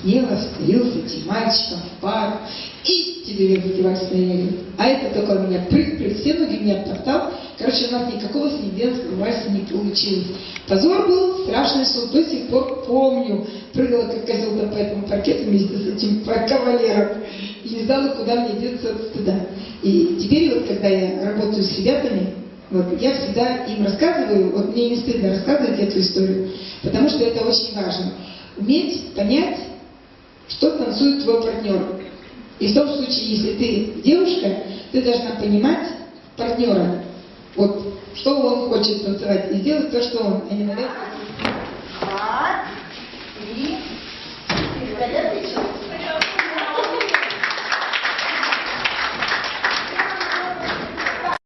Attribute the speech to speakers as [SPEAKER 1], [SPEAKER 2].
[SPEAKER 1] смело встретился этим мальчиком в парк, и тебе задевать стояли. А это только у меня прыг, все ноги меня обтоптал. Короче, у нас никакого с небесного вальса не получилось. Позор был страшный, что до сих пор помню. Прыгала как козел по этому паркету вместе с этим кавалером. И не знала, куда мне деться от стыда. И теперь вот, когда я работаю с ребятами, вот, я всегда им рассказываю, вот мне не стыдно рассказывать эту историю, потому что это очень важно. Уметь понять, что танцует твой партнер. И в том случае, если ты девушка, ты должна понимать партнера. Вот, что он хочет танцевать, и сделать то, что он, а не надо.